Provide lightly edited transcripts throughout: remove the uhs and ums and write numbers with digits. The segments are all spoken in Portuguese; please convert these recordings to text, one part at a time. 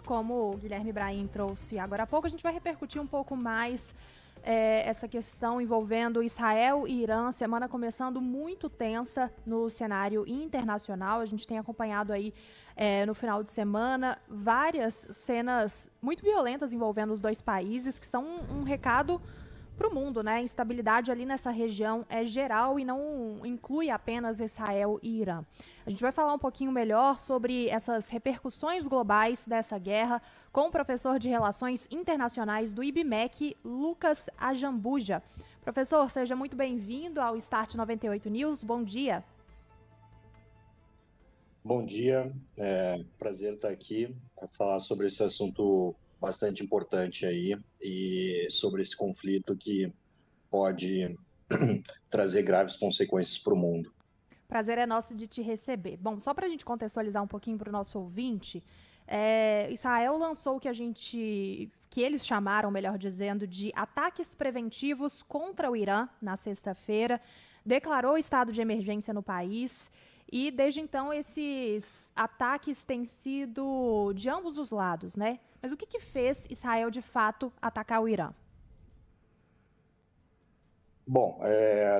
como o Guilherme Brahim trouxe agora há pouco, a gente vai repercutir um pouco mais essa questão envolvendo Israel e Irã, semana começando muito tensa no cenário internacional. A gente tem acompanhado aí no final de semana várias cenas muito violentas envolvendo os dois países, que são um recado para o mundo, né? A instabilidade ali nessa região é geral e não inclui apenas Israel e Irã. A gente vai falar um pouquinho melhor sobre essas repercussões globais dessa guerra com o professor de Relações Internacionais do IBMEC, Lucas Ajambuja. Professor, seja muito bem-vindo ao Start 98 News. Bom dia. Bom dia, prazer estar aqui para falar sobre esse assunto bastante importante aí e sobre esse conflito que pode trazer graves consequências para o mundo. Prazer é nosso de te receber. Bom, só para a gente contextualizar um pouquinho para o nosso ouvinte, Israel lançou o que eles chamaram, melhor dizendo, de ataques preventivos contra o Irã na sexta-feira, declarou estado de emergência no país e desde então esses ataques têm sido de ambos os lados, né? Mas o que fez Israel de fato atacar o Irã? Bom,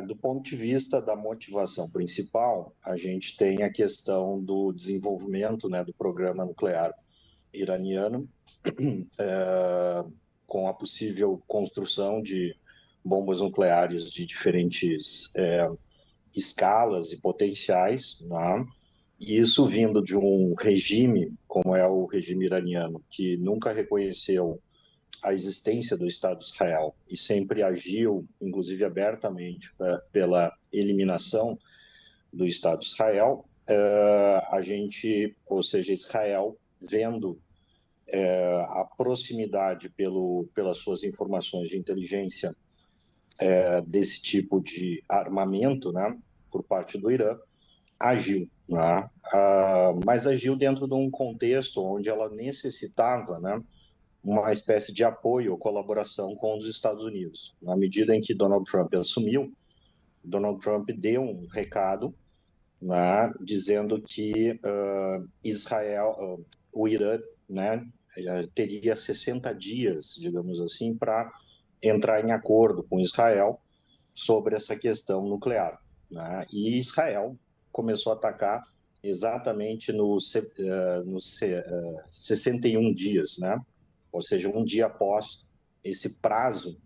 do ponto de vista da motivação principal, a gente tem a questão do desenvolvimento, né, do programa nuclear iraniano, com a possível construção de bombas nucleares de diferentes escalas e potenciais, né? E isso vindo de um regime, como é o regime iraniano, que nunca reconheceu a existência do Estado de Israel e sempre agiu, inclusive abertamente, pela eliminação do Estado de Israel, ou seja, Israel, vendo a proximidade pelas suas informações de inteligência desse tipo de armamento, né, por parte do Irã, agiu, né? Mas agiu dentro de um contexto onde ela necessitava, né, uma espécie de apoio ou colaboração com os Estados Unidos. Na medida em que Donald Trump assumiu, Donald Trump deu um recado, né, dizendo que o Irã, né, teria 60 dias, digamos assim, para entrar em acordo com Israel sobre essa questão nuclear, né? E Israel começou a atacar exatamente nos 61 dias, né? Ou seja, um dia após esse prazo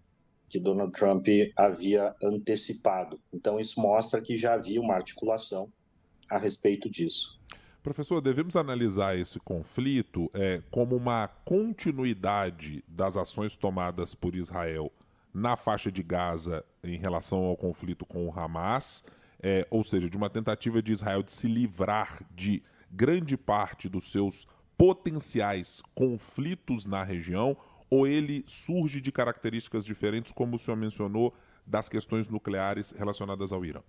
que Donald Trump havia antecipado. Então, isso mostra que já havia uma articulação a respeito disso. Professor, devemos analisar esse conflito como uma continuidade das ações tomadas por Israel na faixa de Gaza em relação ao conflito com o Hamas, ou seja, de uma tentativa de Israel de se livrar de grande parte dos seus potenciais conflitos na região, ou ele surge de características diferentes, como o senhor mencionou, das questões nucleares relacionadas ao Irã?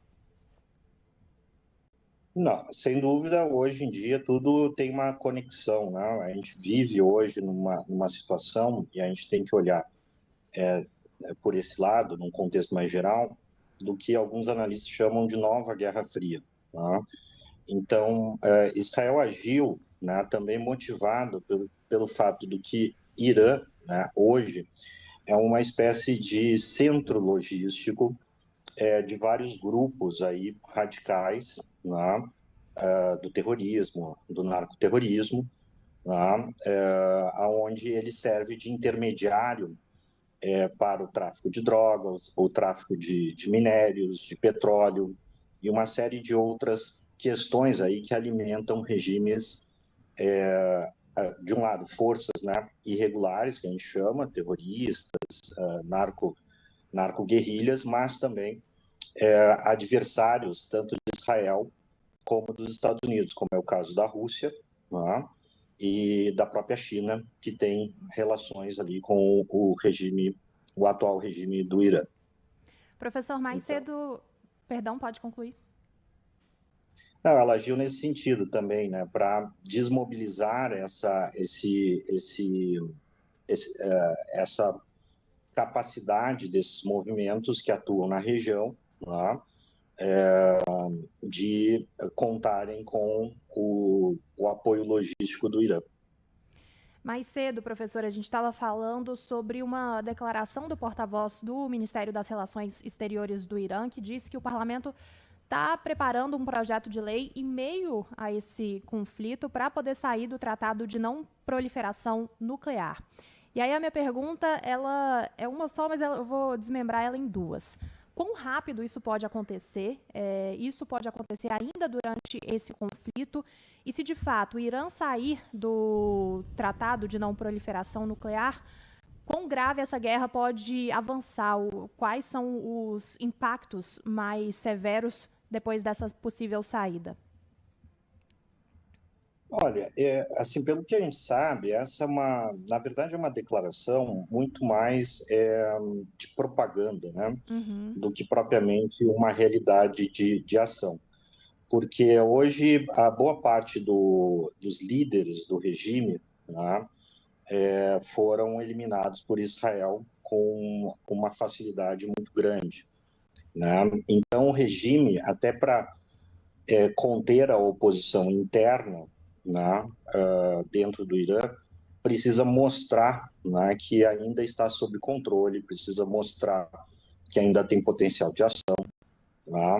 Não, sem dúvida, hoje em dia tudo tem uma conexão, né? A gente vive hoje numa situação, e a gente tem que olhar por esse lado, num contexto mais geral, do que alguns analistas chamam de nova Guerra Fria, tá? Então, Israel agiu, né, também motivado pelo fato do que Irã, né, hoje, é uma espécie de centro logístico de vários grupos aí radicais, né, do terrorismo, do narcoterrorismo, né, onde ele serve de intermediário para o tráfico de drogas, o tráfico de minérios, de petróleo e uma série de outras questões aí que alimentam regimes, de um lado, forças, né, irregulares, que a gente chama, terroristas, narco-guerrilhas, mas também adversários tanto de Israel como dos Estados Unidos, como é o caso da Rússia, né, e da própria China, que tem relações ali com o atual regime do Irã. Professor, mais cedo... Perdão, pode concluir. Não, ela agiu nesse sentido também, né, para desmobilizar essa capacidade desses movimentos que atuam na região, né, de contarem com o apoio logístico do Irã. Mais cedo, professora, a gente estava falando sobre uma declaração do porta-voz do Ministério das Relações Exteriores do Irã, que disse que o parlamento está preparando um projeto de lei em meio a esse conflito para poder sair do Tratado de Não Proliferação Nuclear. E aí a minha pergunta, ela é uma só, mas eu vou desmembrar ela em duas. Quão rápido isso pode acontecer? Isso pode acontecer ainda durante esse conflito? E se, de fato, o Irã sair do Tratado de Não Proliferação Nuclear, quão grave essa guerra pode avançar? Quais são os impactos mais severos depois dessa possível saída? Olha, assim, pelo que a gente sabe, essa na verdade, é uma declaração muito mais de propaganda, né, Uhum. do que propriamente uma realidade de ação. Porque hoje a boa parte dos líderes do regime, né, foram eliminados por Israel com uma facilidade muito grande, né? Então, o regime, até para conter a oposição interna, né, dentro do Irã, precisa mostrar, né, que ainda está sob controle, precisa mostrar que ainda tem potencial de ação, né,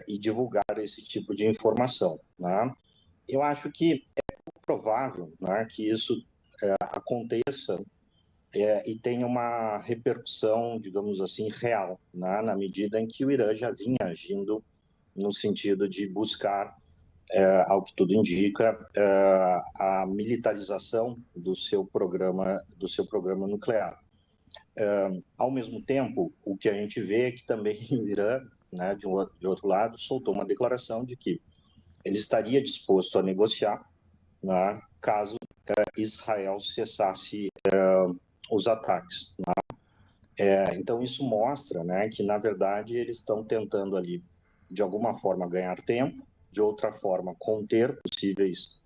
e divulgar esse tipo de informação, né? Eu acho que é provável, né, que isso aconteça e tenha uma repercussão, digamos assim, real, né, na medida em que o Irã já vinha agindo no sentido de buscar, ao que tudo indica, a militarização do seu programa nuclear. Ao mesmo tempo, o que a gente vê é que também o Irã, né, de outro lado, soltou uma declaração de que ele estaria disposto a negociar, né, caso Israel cessasse os ataques. Então, isso mostra, né, que, na verdade, eles estão tentando ali, de alguma forma, ganhar tempo, de outra forma, conter possíveis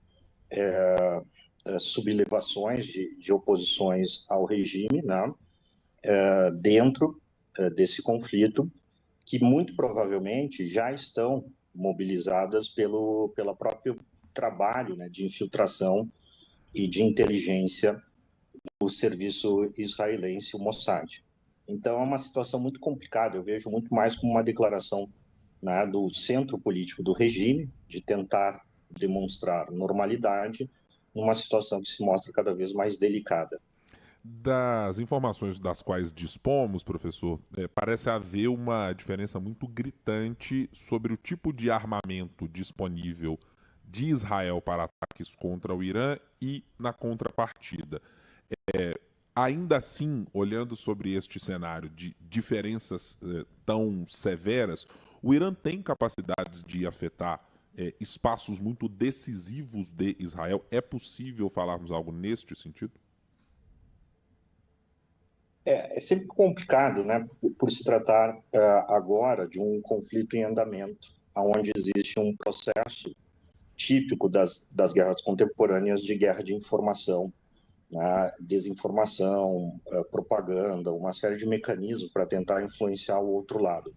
sublevações de oposições ao regime, né, dentro desse conflito, que muito provavelmente já estão mobilizadas pela próprio trabalho, né, de infiltração e de inteligência do serviço israelense, o Mossad. Então, é uma situação muito complicada. Eu vejo muito mais como uma declaração, né, do centro político do regime, de tentar demonstrar normalidade numa situação que se mostra cada vez mais delicada. Das informações das quais dispomos, professor, parece haver uma diferença muito gritante sobre o tipo de armamento disponível de Israel para ataques contra o Irã e na contrapartida. Ainda assim, olhando sobre este cenário de diferenças tão severas, o Irã tem capacidades de afetar espaços muito decisivos de Israel. É possível falarmos algo neste sentido? É sempre complicado, né, por se tratar agora de um conflito em andamento, onde existe um processo típico das guerras contemporâneas de guerra de informação, né, desinformação, propaganda, uma série de mecanismos para tentar influenciar o outro lado.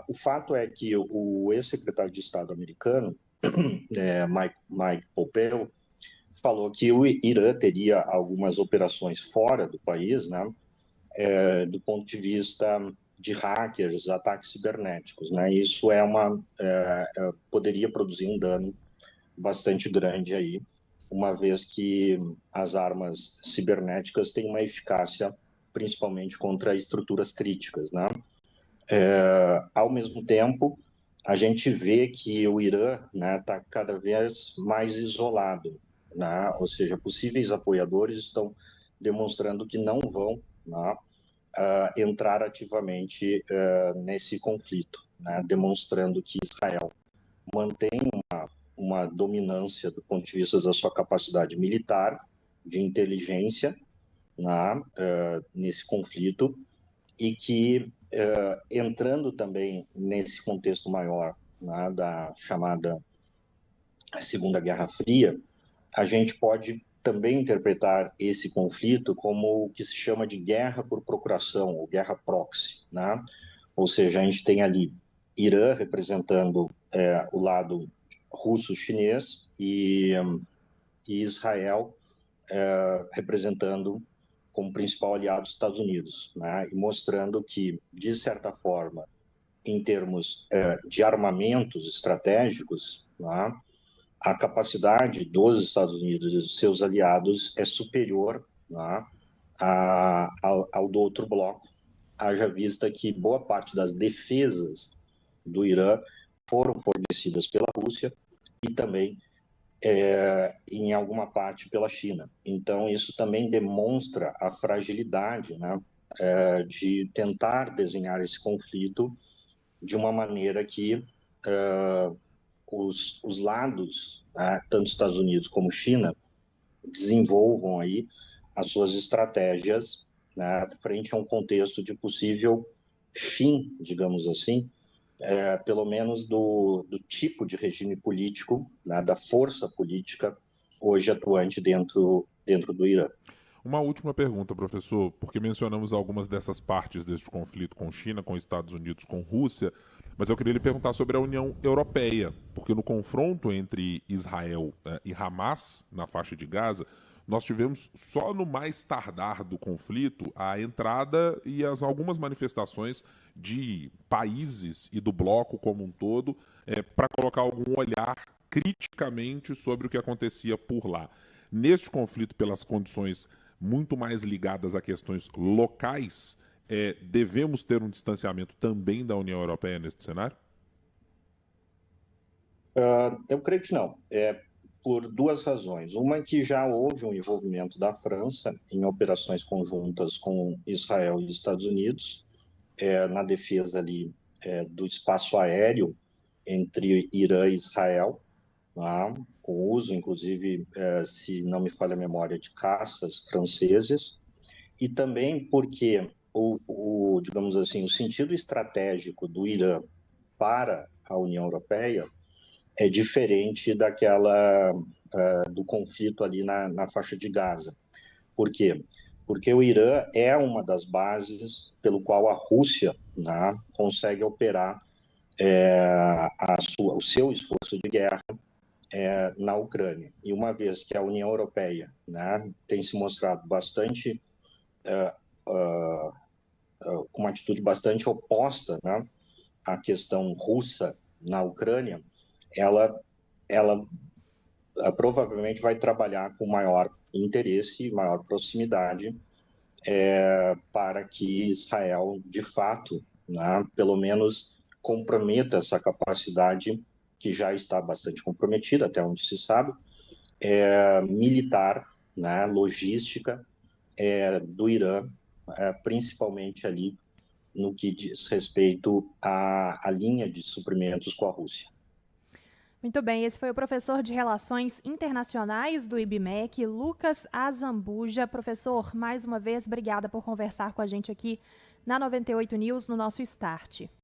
O fato é que o ex-secretário de Estado americano, Mike Pompeo, falou que o Irã teria algumas operações fora do país, né, do ponto de vista de hackers, ataques cibernéticos, né? Isso poderia produzir um dano bastante grande aí, uma vez que as armas cibernéticas têm uma eficácia principalmente contra estruturas críticas, né? Ao mesmo tempo, a gente vê que o Irã está, né, cada vez mais isolado, né? Ou seja, possíveis apoiadores estão demonstrando que não vão, né, entrar ativamente nesse conflito, né? Demonstrando que Israel mantém uma dominância do ponto de vista da sua capacidade militar, de inteligência, né, nesse conflito, e que, entrando também nesse contexto maior, né, da chamada Segunda Guerra Fria, a gente pode também interpretar esse conflito como o que se chama de guerra por procuração, ou guerra proxy, né? Ou seja, a gente tem ali Irã representando o lado russo-chinês e Israel representando como principal aliado os Estados Unidos, né? E mostrando que, de certa forma, em termos de armamentos estratégicos, né, a capacidade dos Estados Unidos e dos seus aliados é superior, né, ao do outro bloco, haja vista que boa parte das defesas do Irã foram fornecidas pela Rússia e também em alguma parte pela China. Então, isso também demonstra a fragilidade, né, de tentar desenhar esse conflito de uma maneira que os lados, né, tanto Estados Unidos como China, desenvolvam aí as suas estratégias, né, frente a um contexto de possível fim, digamos assim, pelo menos do tipo de regime político, né, da força política hoje atuante dentro do Irã. Uma última pergunta, professor, porque mencionamos algumas dessas partes deste conflito com China, com Estados Unidos, com Rússia, mas eu queria lhe perguntar sobre a União Europeia, porque no confronto entre Israel e Hamas, na faixa de Gaza, nós tivemos só no mais tardar do conflito a entrada e algumas manifestações de países e do bloco como um todo para colocar algum olhar criticamente sobre o que acontecia por lá. Neste conflito, pelas condições muito mais ligadas a questões locais, devemos ter um distanciamento também da União Europeia nesse cenário? Eu creio que não. Por duas razões. Uma é que já houve um envolvimento da França em operações conjuntas com Israel e Estados Unidos, na defesa ali do espaço aéreo entre Irã e Israel, tá? Com o uso, inclusive, se não me falha a memória, de caças franceses, e também porque digamos assim, o sentido estratégico do Irã para a União Europeia é diferente do conflito ali na faixa de Gaza. Por quê? Porque o Irã é uma das bases pelo qual a Rússia, né, consegue operar o seu esforço de guerra na Ucrânia. E uma vez que a União Europeia, né, tem se mostrado bastante com uma atitude bastante oposta, né, à questão russa na Ucrânia, ela provavelmente vai trabalhar com maior interesse, maior proximidade, para que Israel, de fato, né, pelo menos comprometa essa capacidade, que já está bastante comprometida, até onde se sabe, militar, né, logística do Irã, principalmente ali no que diz respeito à linha de suprimentos com a Rússia. Muito bem, esse foi o professor de Relações Internacionais do IBMEC, Lucas Azambuja. Professor, mais uma vez, obrigada por conversar com a gente aqui na 98 News, no nosso Start.